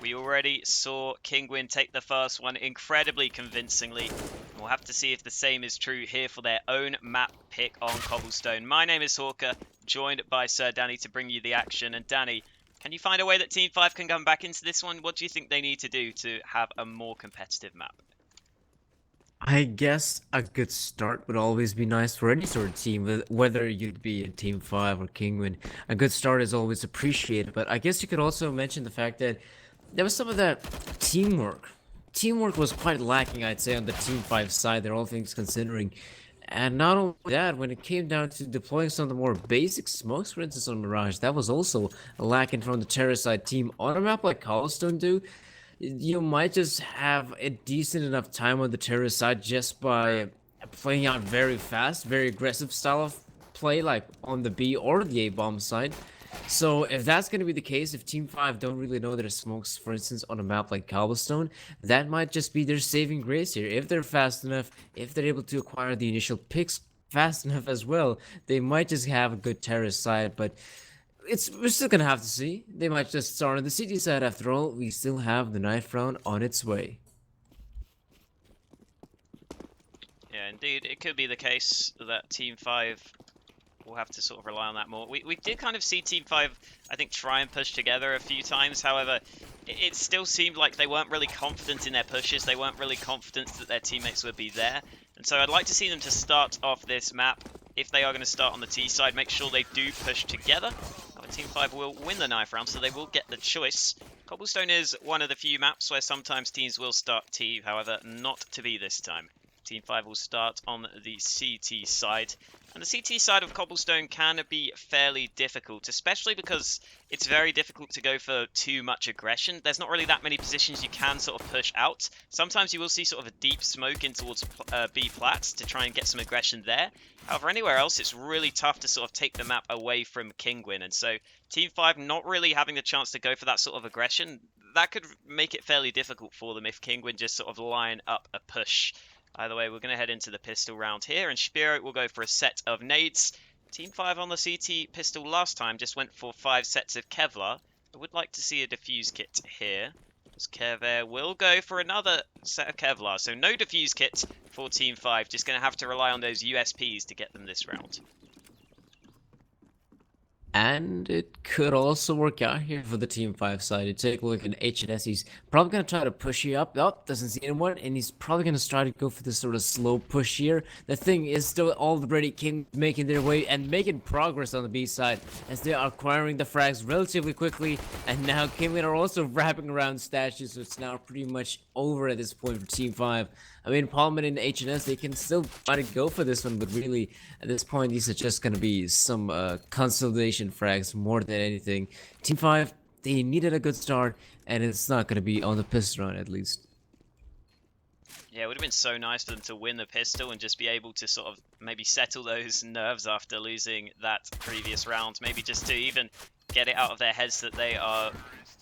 We already saw Kinguin take the first one incredibly convincingly. We'll have to see if the same is true here for their own map pick on Cobblestone. My name is Hawker, joined by Sir Danny to bring you the action. And Danny, can you find a way that Team5 can come back into this one? What do you think they need to do to have a more competitive map? I guess a good start would always be nice for any sort of team, whether you'd be in Team 5 or Kinguin. A good start is always appreciated, but I guess you could also mention the fact that there was some of that teamwork. Teamwork was quite lacking, I'd say, on the Team 5 side, there, all things considering. And not only that, when it came down to deploying some of the more basic smokes, for instance, on Mirage, that was also lacking from the Terra side team. On a map like Cobblestone do, you might just have a decent enough time on the terrorist side just by playing out very fast, very aggressive style of play, like on the B or the A bomb side. So if that's going to be the case, if Team 5 don't really know their smokes, for instance, on a map like Cobblestone, that might just be their saving grace here. If they're fast enough, if they're able to acquire the initial picks fast enough as well, they might just have a good terrorist side, but we're still gonna have to see. They might just start on the city side after all. We still have the ninth round on its way. Yeah, indeed, it could be the case that Team5 will have to sort of rely on that more. We did kind of see Team5, I think, try and push together a few times. However, it still seemed like they weren't really confident in their pushes. They weren't really confident that their teammates would be there. And so I'd like to see them to start off this map. If they are going to start on the T side, make sure they do push together. Team5 will win the knife round, so they will get the choice. Cobblestone is one of the few maps where sometimes teams will start T, however, not to be this time. Team5 will start on the CT side. And the CT side of Cobblestone can be fairly difficult, especially because it's very difficult to go for too much aggression. There's not really that many positions you can sort of push out. Sometimes you will see sort of a deep smoke in towards B plats to try and get some aggression there. However, anywhere else, it's really tough to sort of take the map away from Kinguin. And so Team5 not really having the chance to go for that sort of aggression, that could make it fairly difficult for them if Kinguin just sort of line up a push. Either way, we're going to head into the pistol round here, and Spiro will go for a set of nades. Team5 on the CT pistol last time just went for 5 sets of Kevlar. I would like to see a defuse kit here, as Kevair will go for another set of Kevlar. So no defuse kit for Team5, just going to have to rely on those USPs to get them this round. And it could also work out here for the Team 5 side. You take a look at HNS, he's probably going to try to push you up. Oh, doesn't see anyone, and he's probably going to try to go for this sort of slow push here. The thing is still already making their way and making progress on the B side as they are acquiring the frags relatively quickly. And now Kinguin are also wrapping around statues, so it's now pretty much over at this point for Team 5. I mean, Palman and HNS, they can still try to go for this one, but really, at this point, these are just going to be some consolidation frags more than anything. Team 5, they needed a good start, and it's not going to be on the pistol round, at least. Yeah, it would have been so nice for them to win the pistol and just be able to sort of maybe settle those nerves after losing that previous round. Maybe just to even get it out of their heads that they are,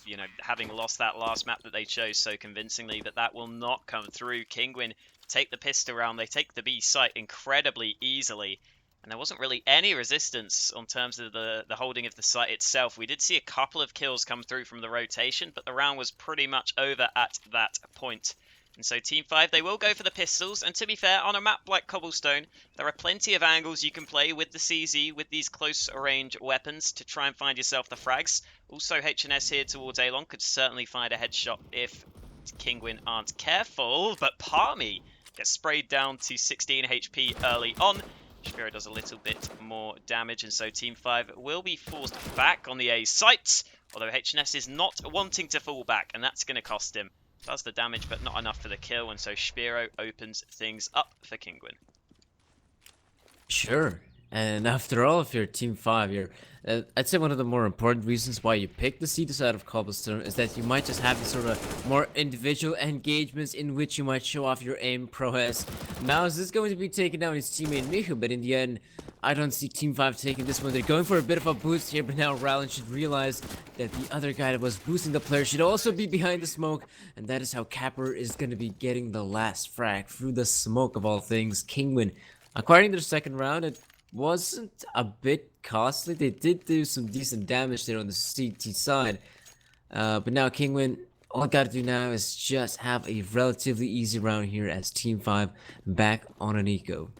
you know, having lost that last map that they chose so convincingly, but that will not come through. Kinguin take the pistol round, they take the B site incredibly easily, and there wasn't really any resistance on terms of the holding of the site itself. We did see a couple of kills come through from the rotation, but the round was pretty much over at that point. And so Team5, they will go for the pistols, and to be fair, on a map like Cobblestone, there are plenty of angles you can play with the CZ, with these close range weapons, to try and find yourself the frags. Also, HNS here towards Alon could certainly find a headshot if Kinguin aren't careful, but Palmy gets sprayed down to 16 HP early on. Spiro does a little bit more damage, and so Team5 will be forced back on the A site, although HNS is not wanting to fall back, and that's going to cost him. Does the damage, but not enough for the kill, and so Spiro opens things up for Kinguin. Sure. And after all, if you're Team 5, you're, I'd say one of the more important reasons why you pick the CT side of Cobblestone is that you might just have these sort of more individual engagements in which you might show off your aim prowess. Now, is this going to be taking down his teammate Mihu? But in the end, I don't see Team 5 taking this one. They're going for a bit of a boost here, but now Rowland should realize that the other guy that was boosting the player should also be behind the smoke, and that is how Capper is going to be getting the last frag through the smoke of all things. Kinguin acquiring their second round. It wasn't a bit costly. They did do some decent damage there on the CT side, but now Kinguin all I gotta do now is just have a relatively easy round here as Team 5 back on an eco.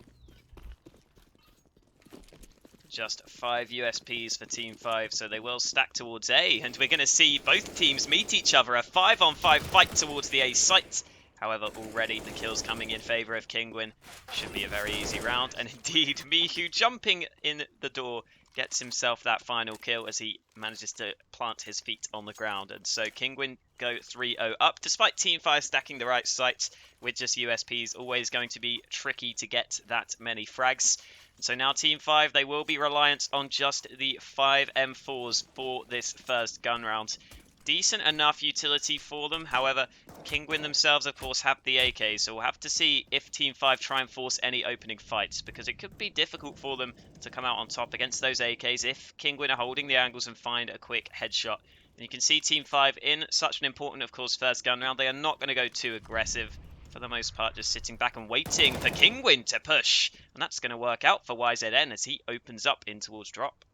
Just 5 USPs for Team 5, so they will stack towards A, and we're going to see both teams meet each other. A 5-on-5 fight towards the A site. However, already the kills coming in favour of Kinguin. Should be a very easy round, and indeed, Mihu jumping in the door gets himself that final kill as he manages to plant his feet on the ground. And so Kinguin go 3-0 up, despite Team 5 stacking the right sites with just USPs. Always going to be tricky to get that many frags. So now Team 5, they will be reliant on just the 5 M4s for this first gun round. Decent enough utility for them, however, Kinguin themselves, of course, have the AK, so we'll have to see if Team 5 try and force any opening fights, because it could be difficult for them to come out on top against those AKs if Kinguin are holding the angles and find a quick headshot. And you can see Team 5 in such an important, of course, first gun round. They are not going to go too aggressive. For the most part, just sitting back and waiting for Kinguin to push. And that's going to work out for YZN as he opens up in towards drop.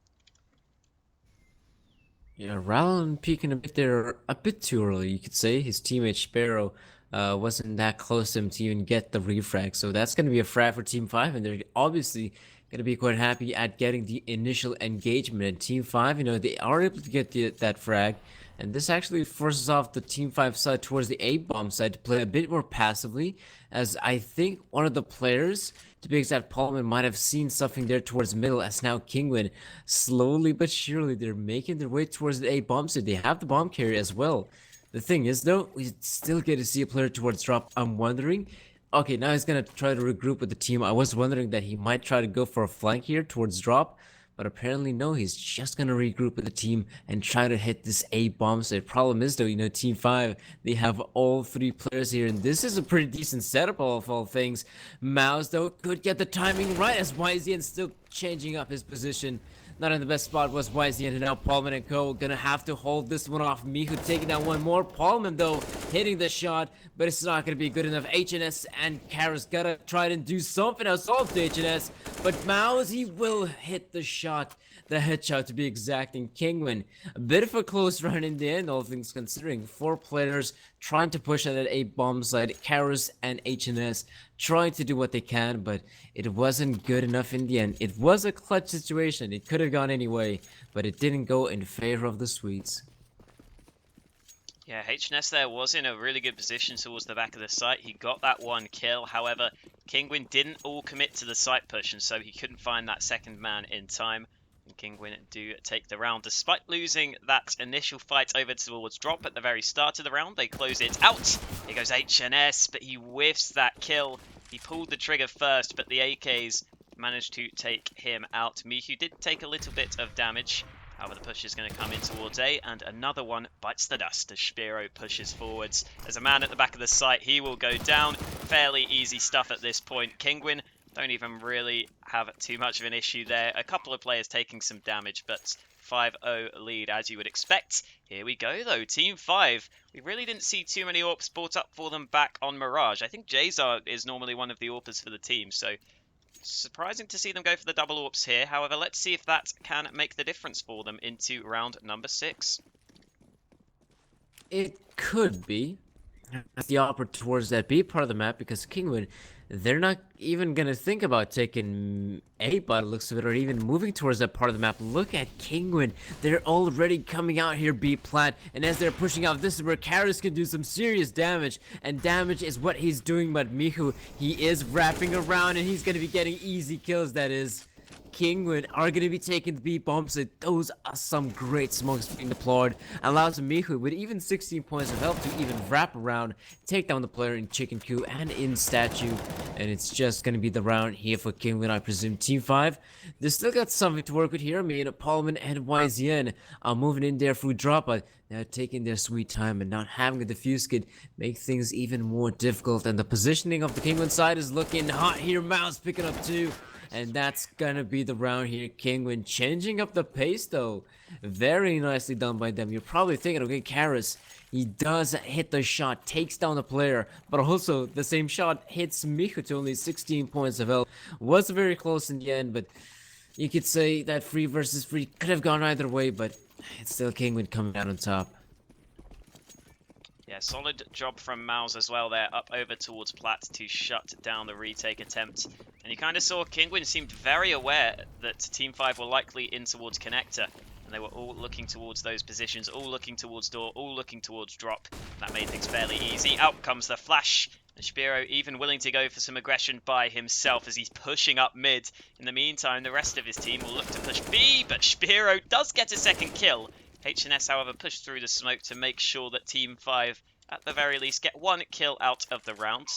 Yeah, Rowland peeking a bit there, a bit too early, you could say. His teammate Sparrow wasn't that close to him to even get the refrag. So that's going to be a frag for Team 5, and they're obviously going to be quite happy at getting the initial engagement. And Team 5, you know, they are able to get that frag. And this actually forces off the Team 5 side towards the A-bomb side to play a bit more passively, as I think one of the players, to be exact, Paulman, might have seen something there towards the middle, as now Kinguin, slowly but surely, they're making their way towards the A-bomb side. They have the bomb carrier as well. The thing is, though, we still get to see a player towards drop. I'm wondering, okay, now he's gonna try to regroup with the team. I was wondering that he might try to go for a flank here towards drop, but apparently no, he's just gonna regroup with the team and try to hit this A-bomb. So the problem is, though, you know, Team 5, they have all 3 players here, and this is a pretty decent setup of all things. Mouse, though, could get the timing right as YZN still changing up his position. Not in the best spot was YZN, and now Paulman and Co. gonna have to hold this one off. Mihu taking down one more. Paulman, though, hitting the shot, but it's not gonna be good enough. HNS and Karas gotta try and do something else off the HNS, but Mouse, he will hit the shot. The headshot to be exact, in Kinguin. A bit of a close run in the end, all things considering. 4 players trying to push at that A-bomb side. Karas and HNS trying to do what they can, but it wasn't good enough in the end. It was a clutch situation. It could have gone anyway, but it didn't go in favor of the Swedes. Yeah, HNS there was in a really good position towards the back of the site. He got that one kill. However, Kinguin didn't all commit to the site push, and so he couldn't find that second man in time. Kinguin do take the round despite losing that initial fight over towards drop at the very start of the round. They close it out. Here goes HNS, but he whiffs that kill. He pulled the trigger first, but the AKs managed to take him out. Mihu did take a little bit of damage. However, the push is going to come in towards A, and another one bites the dust as Spiro pushes forwards. There's a man at the back of the site. He will go down. Fairly easy stuff at this point. Kinguin don't even really have too much of an issue there. A couple of players taking some damage, but 5-0 lead as you would expect. Here we go though, Team 5. We really didn't see too many AWPs brought up for them back on Mirage. I think Jazar is normally one of the AWPers for the team, so surprising to see them go for the double AWPs here. However, let's see if that can make the difference for them into round number 6. It could be the AWP towards that B part of the map, because Kinguin, they're not even gonna think about taking A by the looks of it, or even moving towards that part of the map. Look at Kinguin. They're already coming out here B plant, and as they're pushing out, this is where Karas can do some serious damage, and damage is what he's doing. But Mihu, he is wrapping around, and he's gonna be getting easy kills. That is, Kinguin are going to be taking the B bombs. Those are some great smokes being deployed. Allows Mihu with even 16 points of health to even wrap around, take down the player in Chicken Coup and in Statue. And it's just going to be the round here for Kinguin, I presume. Team 5, they still got something to work with here. I mean, Paulman and YZN are moving in there through drop, but they're taking their sweet time, and not having a defuse kit make things even more difficult. And the positioning of the Kinguin side is looking hot here. Mouse picking up 2. And that's gonna be the round here. Kinguin changing up the pace, though. Very nicely done by them. You're probably thinking, okay, Karas, he does hit the shot, takes down the player, but also the same shot hits Mihu to only 16 points of health. Was very close in the end, but you could say that 3 versus 3 could have gone either way, but it's still Kinguin coming out on top. Yeah, solid job from Mouse as well there, up over towards Platt to shut down the retake attempt. And you kind of saw Kinguin seemed very aware that Team 5 were likely in towards Connector. And they were all looking towards those positions, all looking towards door, all looking towards drop. That made things fairly easy. Out comes the flash. And Spiro even willing to go for some aggression by himself as he's pushing up mid. In the meantime, the rest of his team will look to push B, but Spiro does get a second kill. HNS, however, pushed through the smoke to make sure that Team 5, at the very least, get one kill out of the round.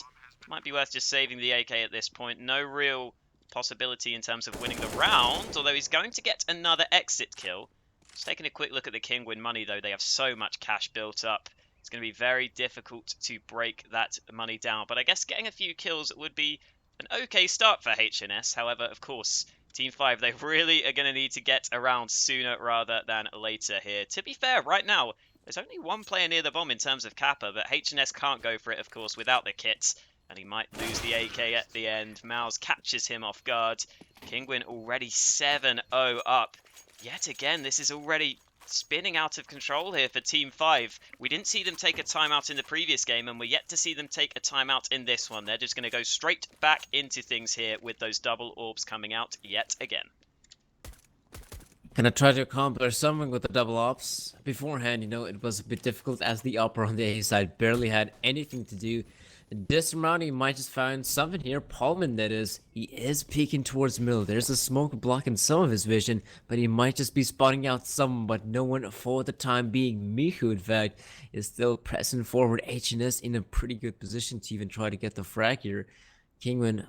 Might be worth just saving the AK at this point. No real possibility in terms of winning the round, although he's going to get another exit kill. Just taking a quick look at the Kinguin money, though, they have so much cash built up. It's going to be very difficult to break that money down. But I guess getting a few kills would be an okay start for HNS. However, of course, Team 5, they really are going to need to get around sooner rather than later here. To be fair, right now, there's only one player near the bomb in terms of Kappa, but HNS can't go for it, of course, without the kits. And he might lose the AK at the end. Mouse catches him off guard. Kinguin already 7-0 up. Yet again, this is already spinning out of control here for Team 5. We didn't see them take a timeout in the previous game, and we're yet to see them take a timeout in this one. They're just going to go straight back into things here with those double orbs coming out yet again. Gonna try to accomplish something with the double ops. Beforehand, you know, it was a bit difficult as the upper on the A side barely had anything to do. This round, he might just find something here. Paulman, that is. He is peeking towards middle. There's a smoke blocking some of his vision, but he might just be spotting out someone, but no one for the time being. Miku, in fact, is still pressing forward. HNS in a pretty good position to even try to get the frag here. Kinguin,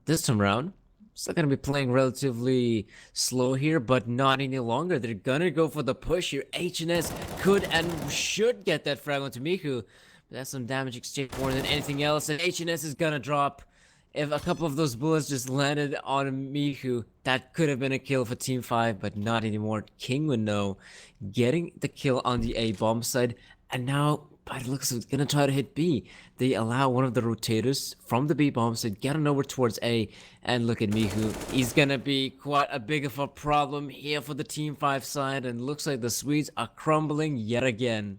this time around, still gonna be playing relatively slow here, but not any longer. They're gonna go for the push here. HNS could and should get that frag onto Miku. That's some damage exchange more than anything else, and HNS is gonna drop. If a couple of those bullets just landed on Miku, that could have been a kill for Team 5, but not anymore. Kinguin, though, getting the kill on the A bomb side, and now, by the looks of it, gonna try to hit B. They allow one of the rotators from the B bomb side getting over towards A, and look at Miku. He's gonna be quite a big of a problem here for the Team 5 side, and looks like the Swedes are crumbling yet again.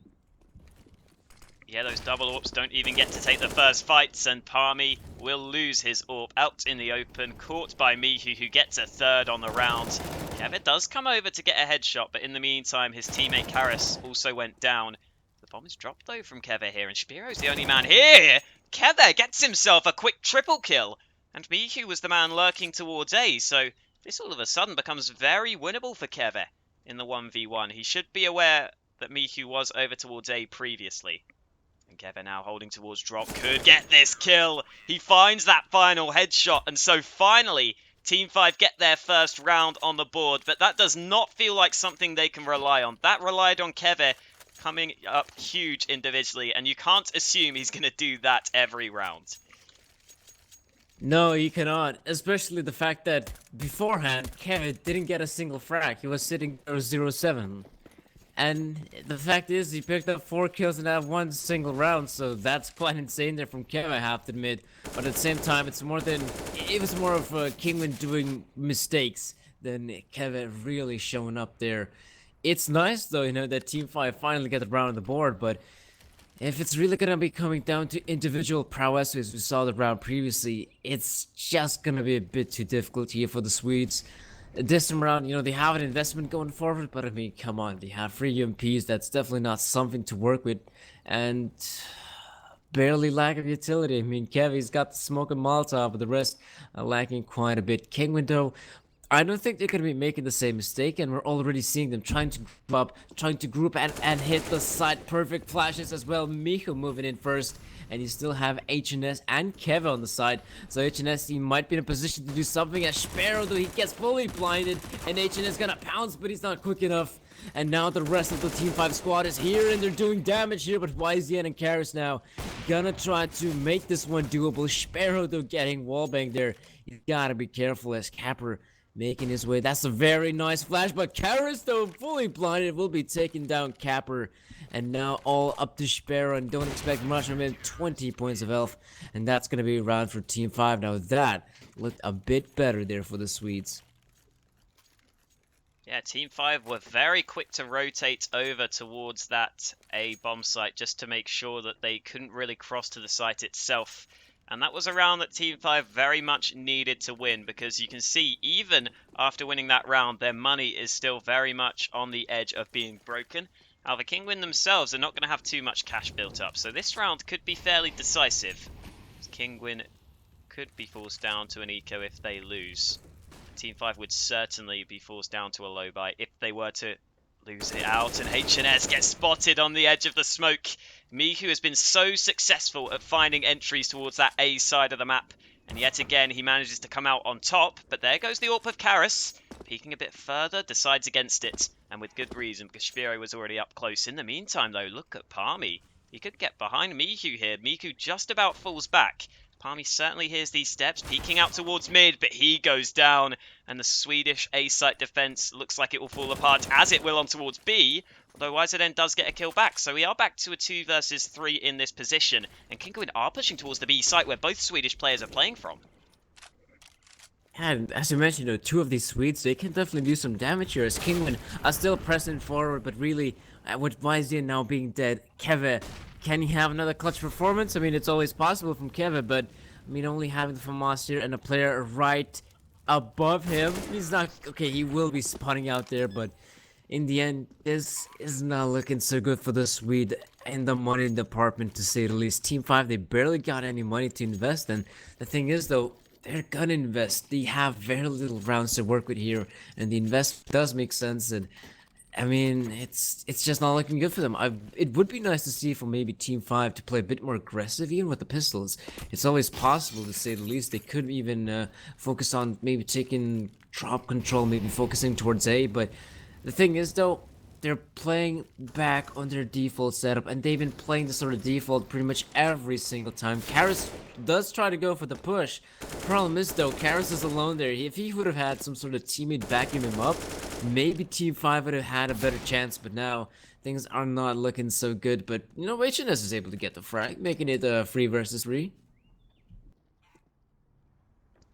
Yeah, those double AWPs don't even get to take the first fights, and Palmy will lose his AWP out in the open, caught by Mihu, who gets a third on the round. Kevin does come over to get a headshot, but in the meantime, his teammate Karis also went down. The bomb is dropped, though, from Keve here, and Spiro's the only man here. Keve gets himself a quick triple kill, and Mihu was the man lurking towards A, so this all of a sudden becomes very winnable for Keve in the 1v1. He should be aware that Mihu was over towards A previously. And Kevin now holding towards drop could get this kill. He finds that final headshot, and so finally Team 5 get their first round on the board, but that does not feel like something they can rely on. That relied on Kevin coming up huge individually, and you can't assume he's going to do that every round. No, you cannot, especially the fact that beforehand Kevin didn't get a single frag. He was sitting 0-7. And the fact is, he picked up 4 kills in that one single round, so that's quite insane there from Kevin, I have to admit. But at the same time, it was more of Kinguin doing mistakes than Kevin really showing up there. It's nice, though, you know, that Team 5 finally got the round on the board, but if it's really gonna be coming down to individual prowess, as we saw the round previously, it's just gonna be a bit too difficult here for the Swedes. This time around, you know, they have an investment going forward, but I mean, come on, they have 3 UMPs, that's definitely not something to work with, and barely lack of utility. I mean, Kevy's got the smoke and Molotov, but the rest are lacking quite a bit. Kinguin, though, I don't think they're going to be making the same mistake, and we're already seeing them trying to group and hit the side. Perfect flashes as well. Miku moving in first, and you still have HNS and Kevin on the side. So HNS, he might be in a position to do something as Sparrow, though he gets fully blinded, and HNS gonna pounce, but he's not quick enough. And now the rest of the Team 5 squad is here, and they're doing damage here, but YZN and Karis now gonna try to make this one doable. Sparrow, though, getting wallbanged there. You gotta be careful as Capper making his way. That's a very nice flash, but Karis, though, fully blinded, will be taking down Capper. And now all up to Sparrow, and don't expect much from him. 20 points of health, and that's going to be a round for Team 5. Now that looked a bit better there for the Swedes. Yeah, Team 5 were very quick to rotate over towards that A bomb site just to make sure that they couldn't really cross to the site itself. And that was a round that Team 5 very much needed to win, because you can see even after winning that round, their money is still very much on the edge of being broken. However, Kinguin themselves are not going to have too much cash built up, so this round could be fairly decisive. Kinguin could be forced down to an eco if they lose. Team 5 would certainly be forced down to a low buy if they were to lose it out, and HNS gets spotted on the edge of the smoke. Miku has been so successful at finding entries towards that A side of the map, and yet again he manages to come out on top, but there goes the AWP of Karis. Peeking a bit further, decides against it, and with good reason, because Spiro was already up close. In the meantime though, look at Palmy. He could get behind Miku here. Miku just about falls back. Palmy certainly hears these steps, peeking out towards mid, but he goes down, and the Swedish A-site defense looks like it will fall apart, as it will on towards B, although YZN does get a kill back, so we are back to a 2 versus 3 in this position, and Kinguin are pushing towards the B site where both Swedish players are playing from. And as you mentioned, two of these Swedes, they can definitely do some damage here, as Kinguin are still pressing forward, but really, with YZN now being dead, Keve, can he have another clutch performance? I mean, it's always possible from Keve, but I mean, only having the FAMAS here and a player right above him, he's not, okay, he will be spawning out there, but in the end, this is not looking so good for the Swede in the money department, to say the least. Team 5, they barely got any money to invest, and the thing is, though, they're gonna invest. They have very little rounds to work with here, and the investment does make sense, and I mean, it's just not looking good for them. It would be nice to see for maybe Team 5 to play a bit more aggressive, even with the pistols. It's always possible, to say the least. They could even focus on maybe taking drop control, maybe focusing towards A, but the thing is, though, they're playing back on their default setup, and they've been playing the sort of default pretty much every single time. Karis does try to go for the push. Problem is, though, Karis is alone there. If he would have had some sort of teammate backing him up, maybe Team 5 would have had a better chance, but now things are not looking so good. But, you know, HNS is able to get the frag, making it 3 versus 3.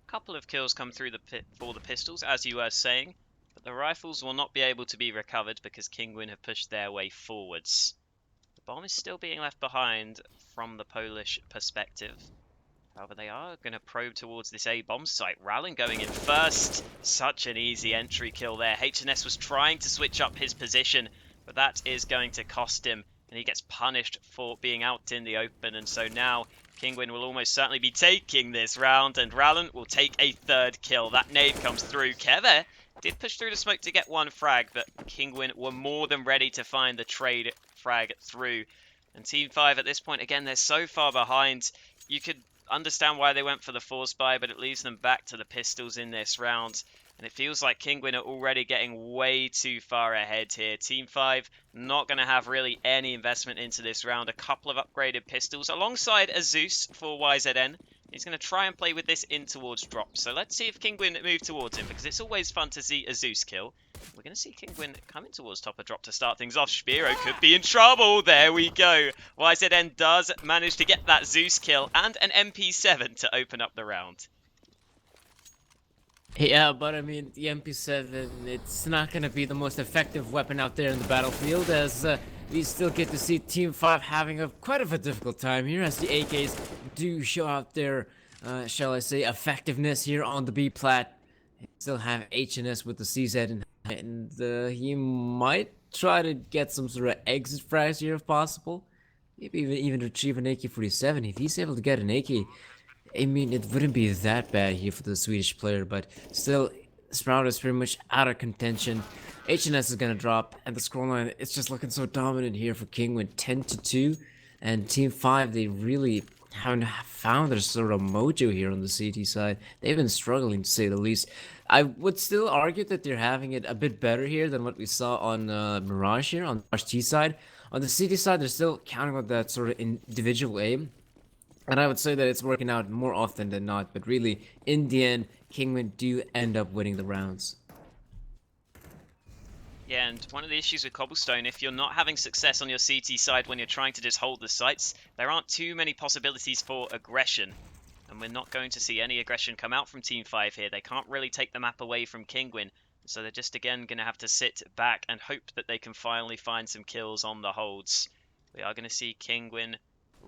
Couple of kills come through for the pistols, as you were saying. The rifles will not be able to be recovered because Kinguin have pushed their way forwards. The bomb is still being left behind from the Polish perspective. However, they are going to probe towards this A bomb site. Rallen going in first. Such an easy entry kill there. HNS was trying to switch up his position, but that is going to cost him, and he gets punished for being out in the open. And so now Kinguin will almost certainly be taking this round, and Rallen will take a 3rd kill. That nade comes through. Keve did push through the smoke to get 1 frag, but Kinguin were more than ready to find the trade frag through. And Team 5 at this point, again, they're so far behind. You could understand why they went for the force buy, but it leaves them back to the pistols in this round. And it feels like Kinguin are already getting way too far ahead here. Team 5 not going to have really any investment into this round. A couple of upgraded pistols alongside a Zeus for YZN. He's going to try and play with this in towards drop. So let's see if Kinguin move towards him, because it's always fun to see a Zeus kill. We're going to see Kinguin coming towards top of drop to start things off. Spiro could be in trouble. There we go. YZN does manage to get that Zeus kill and an MP7 to open up the round. Yeah, but I mean, the MP7, it's not going to be the most effective weapon out there in the battlefield, as we still get to see Team 5 having quite of a difficult time here, as the AKs do show out their, shall I say, effectiveness here on the B plat. Still have HNS with the CZ, and he might try to get some sort of exit frags here if possible. Maybe even retrieve an AK-47. If he's able to get an AK, I mean, it wouldn't be that bad here for the Swedish player, but still, Sprout is pretty much out of contention. HNS is gonna drop, and the scoreline, it's just looking so dominant here for Kinguin, 10-2, and Team 5, they really haven't found their sort of mojo here on the CT side. They've been struggling, to say the least. I would still argue that they're having it a bit better here than what we saw on Mirage here, on the Mirage T side. On the CT side, they're still counting on that sort of individual aim. And I would say that it's working out more often than not, but really, in the end, Kinguin do end up winning the rounds. Yeah, and one of the issues with Cobblestone, if you're not having success on your CT side when you're trying to just hold the sites, there aren't too many possibilities for aggression. And we're not going to see any aggression come out from Team 5 here. They can't really take the map away from Kinguin. So they're just again going to have to sit back and hope that they can finally find some kills on the holds. We are going to see Kinguin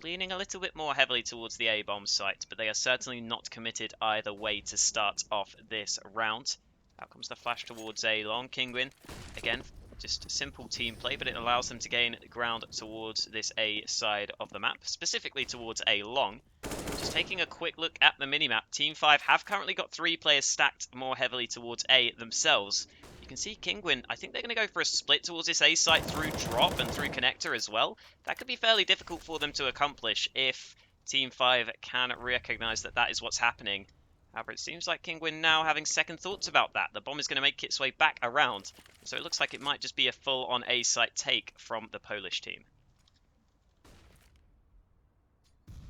leaning a little bit more heavily towards the A-bomb site, but they are certainly not committed either way to start off this round. Out comes the flash towards A long. Kinguin, again, just simple team play, but it allows them to gain ground towards this A side of the map, specifically towards A long. Just taking a quick look at the minimap, Team 5 have currently got 3 players stacked more heavily towards A themselves. You can see Kinguin, I think they're going to go for a split towards this A site through drop and through connector as well. That could be fairly difficult for them to accomplish if Team 5 can recognize that that is what's happening. However, it seems like Kinguin now having second thoughts about that. The bomb is going to make its way back around, so it looks like it might just be a full-on A site take from the Polish team.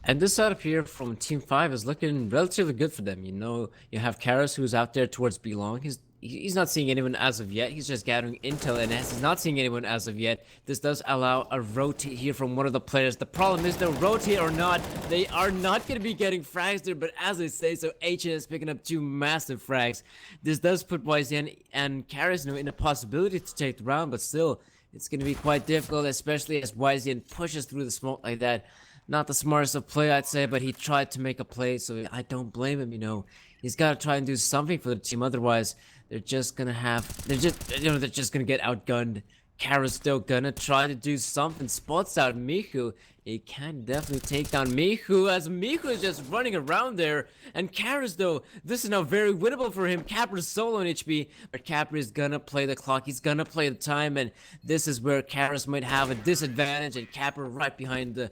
And this setup here from Team 5 is looking relatively good for them. You know, you have Karas who's out there towards B long. He's not seeing anyone as of yet. He's just gathering intel, and as he's not seeing anyone as of yet, this does allow a rotate here from one of the players. The problem is, though, rotate or not, they are not going to be getting frags there, but as I say, so HN is picking up 2 massive frags. This does put YZN and Karas in a possibility to take the round, but still, it's going to be quite difficult, especially as YZN pushes through the smoke like that. Not the smartest of play, I'd say, but he tried to make a play, so I don't blame him, you know. He's got to try and do something for the team, otherwise they're just gonna they're just gonna get outgunned. Kara's still gonna try to do something, spots out Mihu. He can definitely take down Mihu, as Mihu is just running around there. And Karas, though, this is now very winnable for him. Capra's solo on HP, but Capra is gonna play the clock, he's gonna play the time, and this is where Karas might have a disadvantage, and Capra right behind the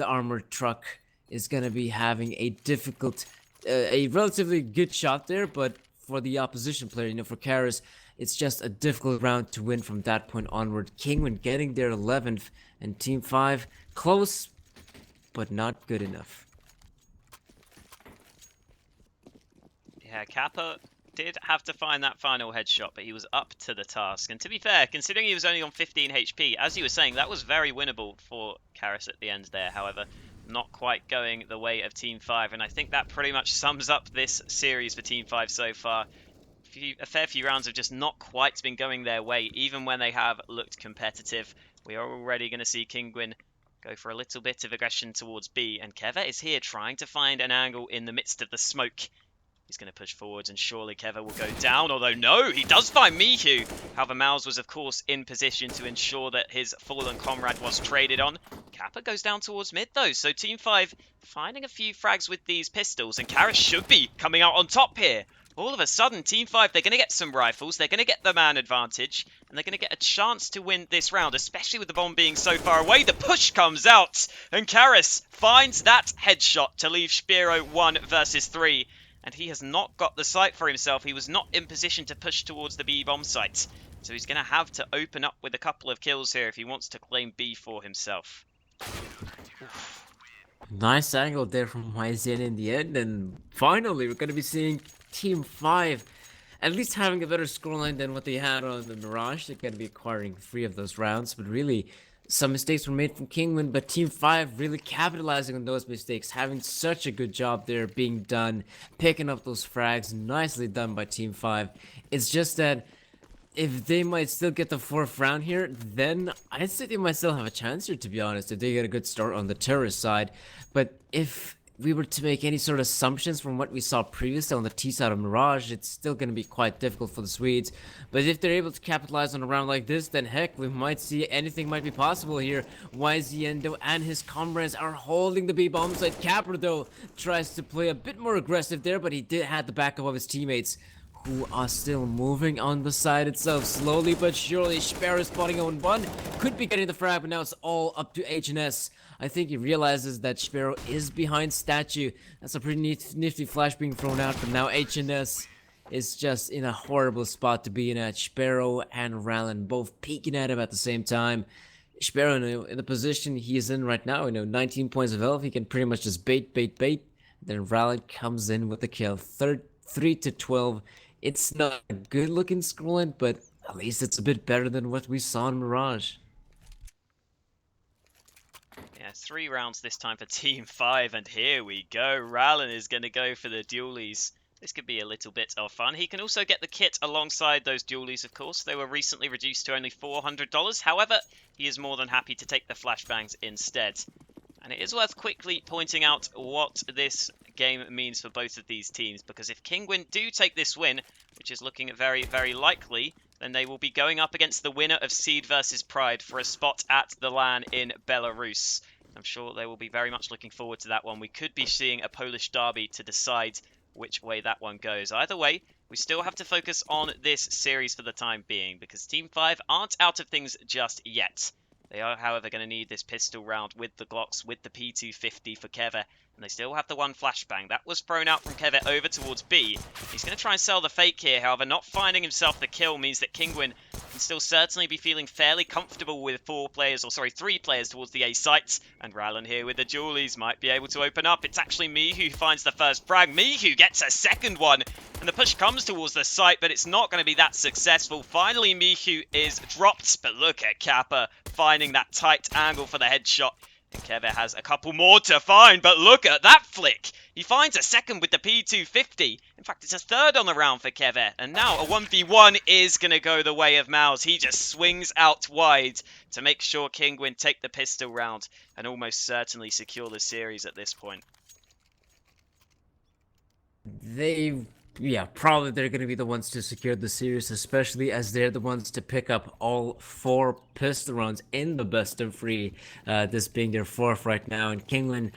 armored truck is gonna be having a difficult, a relatively good shot there, but for the opposition player, you know, for Karas, it's just a difficult round to win from that point onward. Kinguin getting their 11th, and Team 5 close, but not good enough. Yeah, Kappa did have to find that final headshot, but he was up to the task. And to be fair, considering he was only on 15 HP, as you were saying, that was very winnable for Karas at the end there. However, not quite going the way of Team 5, and I think that pretty much sums up this series for Team 5 so far. A fair few rounds have just not quite been going their way, even when they have looked competitive. We are already going to see Kinguin go for a little bit of aggression towards B, and Keva is here trying to find an angle in the midst of the smoke. He's going to push forwards, and surely Keva will go down, although no, he does find Mihu. However, Miles was, of course, in position to ensure that his fallen comrade was traded on. Kappa goes down towards mid, though, so Team 5 finding a few frags with these pistols, and Karas should be coming out on top here. All of a sudden, Team 5, they're going to get some rifles, they're going to get the man advantage, and they're going to get a chance to win this round, especially with the bomb being so far away. The push comes out, and Karas finds that headshot to leave Spiro 1 versus 3. And he has not got the site for himself. He was not in position to push towards the B bomb site. So he's going to have to open up with a couple of kills here if he wants to claim B for himself. Nice angle there from YZN in the end, and finally we're going to be seeing Team 5 at least having a better scoreline than what they had on the Mirage. They're going to be acquiring 3 of those rounds, but really some mistakes were made from Kinguin, but Team 5 really capitalizing on those mistakes, having such a good job there being done, picking up those frags, nicely done by Team 5. It's just that if they might still get the 4th round here, then I'd say they might still have a chance here, to be honest, if they get a good start on the terrorist side. But if we were to make any sort of assumptions from what we saw previously on the T side of Mirage, it's still going to be quite difficult for the Swedes. But if they're able to capitalize on a round like this, then heck, we might see anything might be possible here. YZN and his comrades are holding the B bomb site. Capra, though, tries to play a bit more aggressive there, but he did have the backup of his teammates, who are still moving on the side itself, slowly but surely. Sparrow spotting on 1, could be getting the frag, but now it's all up to HNS. I think he realizes that Sparrow is behind Statue. That's a pretty nifty flash being thrown out, but now HNS is just in a horrible spot to be in at. Sparrow and Rallen both peeking at him at the same time. Sparrow, in the position he is in right now, 19 points of health, he can pretty much just bait. Then Rallen comes in with the kill, 3 to 12. It's not a good looking scoreline, but at least it's a bit better than what we saw in Mirage. Yeah, 3 rounds this time for Team 5, and here we go. Rallen is going to go for the dualies. This could be a little bit of fun. He can also get the kit alongside those dualies, of course. They were recently reduced to only $400. However, he is more than happy to take the flashbangs instead. And it is worth quickly pointing out what this game means for both of these teams, because if Kinguin do take this win, which is looking very, very likely, then they will be going up against the winner of Seed versus Pride for a spot at the LAN in Belarus. I'm sure they will be very much looking forward to that one. We could be seeing a Polish derby to decide which way that one goes. Either way, we still have to focus on this series for the time being, because Team 5 aren't out of things just yet. They are, however, going to need this pistol round with the Glocks, with the P250 for Keve, and they still have the one flashbang. That was thrown out from Keve over towards B. He's going to try and sell the fake here, however, not finding himself the kill means that Kinguin can still certainly be feeling fairly comfortable with 3 players towards the A site, and Rallen here with the dualies might be able to open up. It's actually me who finds the first frag. Me who gets a second one, and the push comes towards the site, but it's not going to be that successful. Finally, Mihu is dropped, but look at Kappa finding that tight angle for the headshot. And Keve has a couple more to find, but look at that flick. He finds a second with the P250. In fact, it's a third on the round for Keve. And now a 1v1 is going to go the way of Mouse. He just swings out wide to make sure Kinguin take the pistol round and almost certainly secure the series at this point. Yeah, probably they're going to be the ones to secure the series, especially as they're the ones to pick up all 4 pistol rounds in the best of 3, this being their 4th right now. And Kinguin,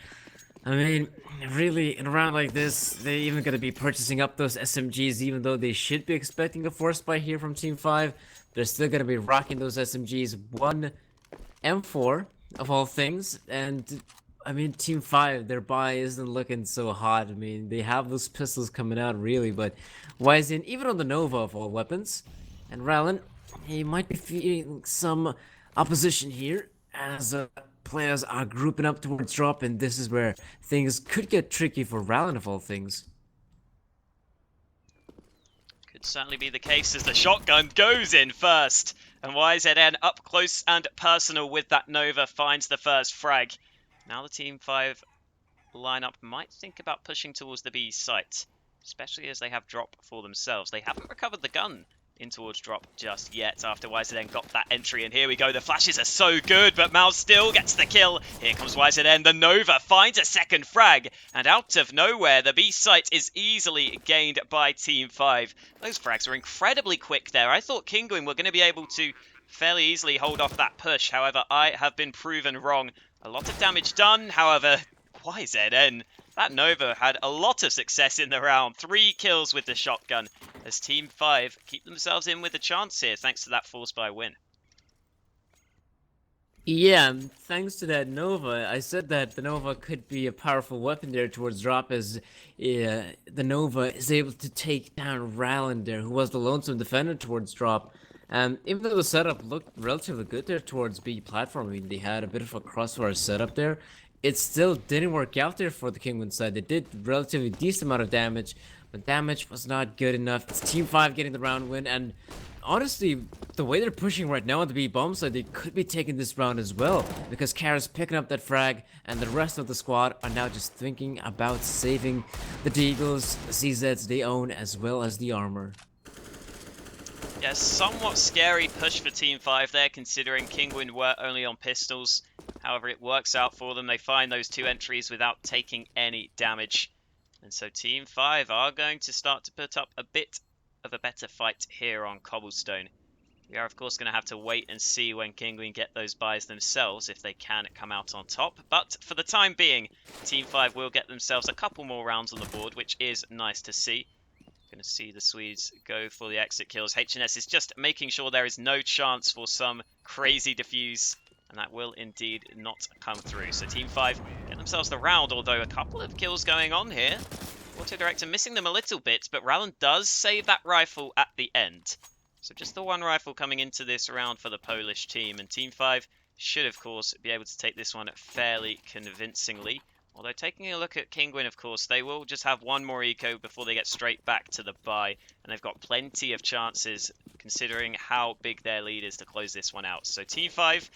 I mean, really, in a round like this, they're even going to be purchasing up those SMGs, even though they should be expecting a force buy here from Team 5. They're still going to be rocking those SMGs, 1 M4 of all things, and I mean, Team 5, their buy isn't looking so hot. I mean, they have those pistols coming out, really, but Wyzen, even on the Nova of all weapons, and Rallen, he might be feeling some opposition here, as players are grouping up towards drop, and this is where things could get tricky for Rallen of all things. Could certainly be the case as the shotgun goes in first, and YZN up close and personal with that Nova finds the first frag. Now the Team 5 lineup might think about pushing towards the B site, especially as they have drop for themselves. They haven't recovered the gun in towards drop just yet after YZN got that entry, and here we go. The flashes are so good, but Mal still gets the kill. Here comes YZN. The Nova finds a second frag, and out of nowhere, the B site is easily gained by Team 5. Those frags were incredibly quick there. I thought Kinguin were going to be able to fairly easily hold off that push. However, I have been proven wrong. A lot of damage done, however, YZN, that Nova had a lot of success in the round. 3 kills with the shotgun as Team 5 keep themselves in with a chance here thanks to that force buy win. Yeah, thanks to that Nova, I said that the Nova could be a powerful weapon there towards drop, as the Nova is able to take down Rallen there, who was the lonesome defender towards drop. And even though the setup looked relatively good there towards B platform, I mean, they had a bit of a crossfire setup there, it still didn't work out there for the Kinguin side. They did relatively decent amount of damage, but damage was not good enough. It's Team 5 getting the round win, and honestly, the way they're pushing right now on the B bomb side, they could be taking this round as well, because Kara's picking up that frag, and the rest of the squad are now just thinking about saving the Deagles, the CZs they own, as well as the armor. Yeah, somewhat scary push for Team 5 there, considering Kinguin were only on pistols. However, it works out for them. They find those 2 entries without taking any damage. And so Team 5 are going to start to put up a bit of a better fight here on cobblestone. We are, of course, going to have to wait and see when Kinguin get those buys themselves, if they can come out on top. But for the time being, Team 5 will get themselves a couple more rounds on the board, which is nice to see. Going to see the Swedes go for the exit kills. HNS is just making sure there is no chance for some crazy defuse, and that will indeed not come through. So Team 5 get themselves the round, although a couple of kills going on here. Auto Director missing them a little bit, but Rallen does save that rifle at the end. So just the 1 rifle coming into this round for the Polish team, and Team 5 should, of course, be able to take this one fairly convincingly. Although taking a look at Kinguin, of course, they will just have 1 more eco before they get straight back to the buy. And they've got plenty of chances, considering how big their lead is, to close this one out. So Team 5,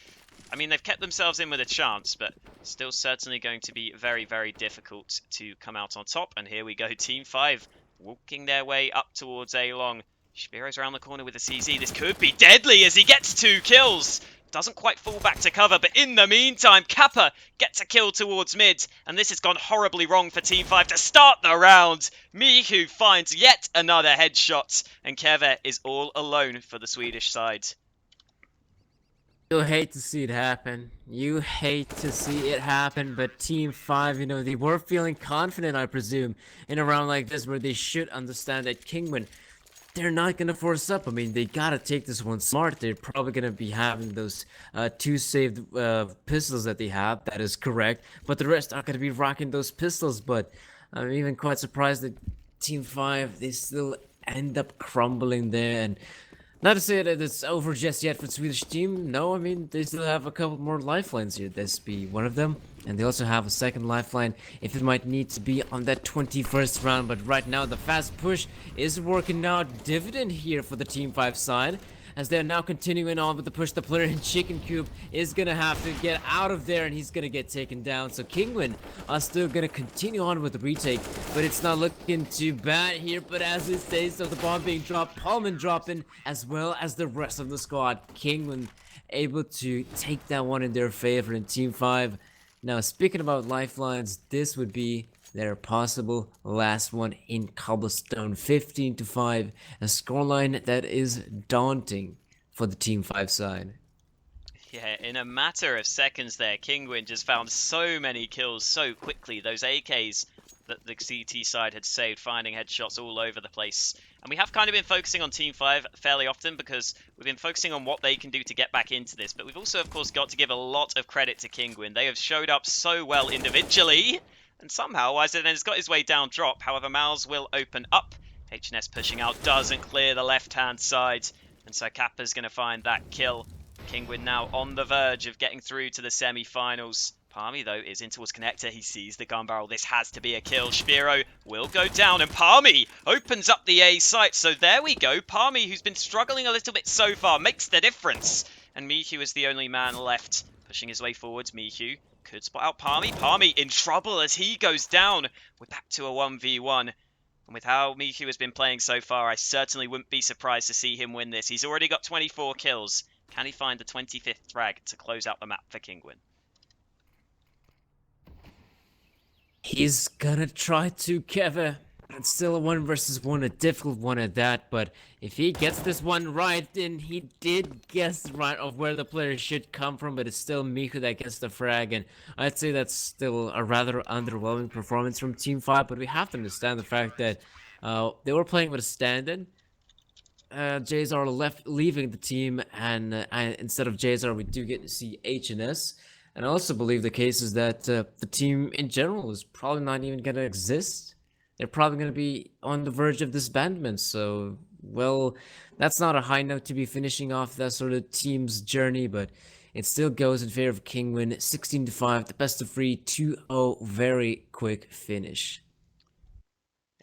I mean, they've kept themselves in with a chance, but still certainly going to be very, very difficult to come out on top. And here we go, Team 5 walking their way up towards A-Long. Spiro's around the corner with a CZ. This could be deadly as he gets 2 kills. Doesn't quite fall back to cover, but in the meantime, Kappa gets a kill towards mid, and this has gone horribly wrong for Team 5 to start the round. Mihu finds yet another headshot, and Keve is all alone for the Swedish side. You hate to see it happen. You hate to see it happen, but Team 5, you know, they were feeling confident, I presume, in a round like this where they should understand that Kinguin, they're not gonna force up. I mean, they gotta take this one smart. They're probably gonna be having those 2 saved pistols that they have. That is correct. But the rest are gonna be rocking those pistols. But I'm even quite surprised that Team 5, they still end up crumbling there. And not to say that it's over just yet for the Swedish team. No, I mean, they still have a couple more lifelines here. This be one of them. And they also have a second lifeline if it might need to be on that 21st round. But right now, the fast push is working out dividend here for the Team 5 side. As they're now continuing on with the push, the player in Chicken Coop is gonna have to get out of there and he's gonna get taken down. So Kinguin are still gonna continue on with the retake, but it's not looking too bad here. But as it stays, so the bomb being dropped, Pullman dropping, as well as the rest of the squad. Kinguin able to take that one in their favor in Team 5. Now, speaking about lifelines, this would be their possible last one in cobblestone. 15-5, a scoreline that is daunting for the Team 5 side. Yeah, in a matter of seconds there, Kinguin just found so many kills so quickly. Those AKs that the CT side had saved, finding headshots all over the place. And we have kind of been focusing on Team 5 fairly often because we've been focusing on what they can do to get back into this. But we've also, of course, got to give a lot of credit to Kinguin. They have showed up so well individually. And somehow, Wiser then has got his way down drop. However, Mals will open up. HNS pushing out doesn't clear the left-hand side. And so Kappa's going to find that kill. Kinguin now on the verge of getting through to the semi-finals. Palmy, though, is in towards Connector. He sees the gun barrel. This has to be a kill. Spiro will go down, and Palmy opens up the A site. So there we go. Palmy, who's been struggling a little bit so far, makes the difference. And Mihu is the only man left, pushing his way forwards. Mihu could spot out Palmy. Palmy in trouble as he goes down. We're back to a 1v1. And with how Mihu has been playing so far, I certainly wouldn't be surprised to see him win this. He's already got 24 kills. Can he find the 25th frag to close out the map for Kinguin? He's gonna try to, Kevin. It's still a 1 versus 1, a difficult one at that, but if he gets this one right, then he did guess right of where the player should come from, but it's still Miku that gets the frag, and I'd say that's still a rather underwhelming performance from Team 5, but we have to understand the fact that they were playing with a stand-in. JZR leaving the team, and instead of JZR, we do get to see HNS. And I also believe the case is that the team in general is probably not even going to exist. They're probably going to be on the verge of disbandment. So, well, that's not a high note to be finishing off that sort of team's journey, but it still goes in favor of Kinguin. 16-5, the best of 3, 2-0, very quick finish.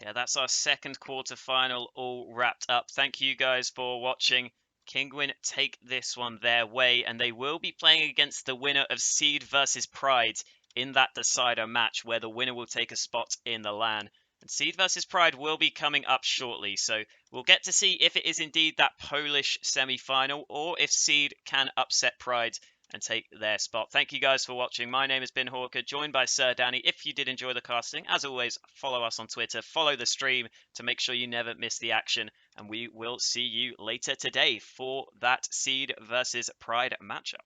Yeah, that's our second quarterfinal all wrapped up. Thank you guys for watching. Kinguin take this one their way, and they will be playing against the winner of Seed versus Pride in that decider match, where the winner will take a spot in the LAN. And Seed versus Pride will be coming up shortly, so we'll get to see if it is indeed that Polish semi-final, or if Seed can upset Pride and take their spot. Thank you guys for watching. My name has been Hawker, joined by Sir Danny. If you did enjoy the casting, as always, follow us on Twitter, follow the stream to make sure you never miss the action, and we will see you later today for that Seed versus Pride matchup.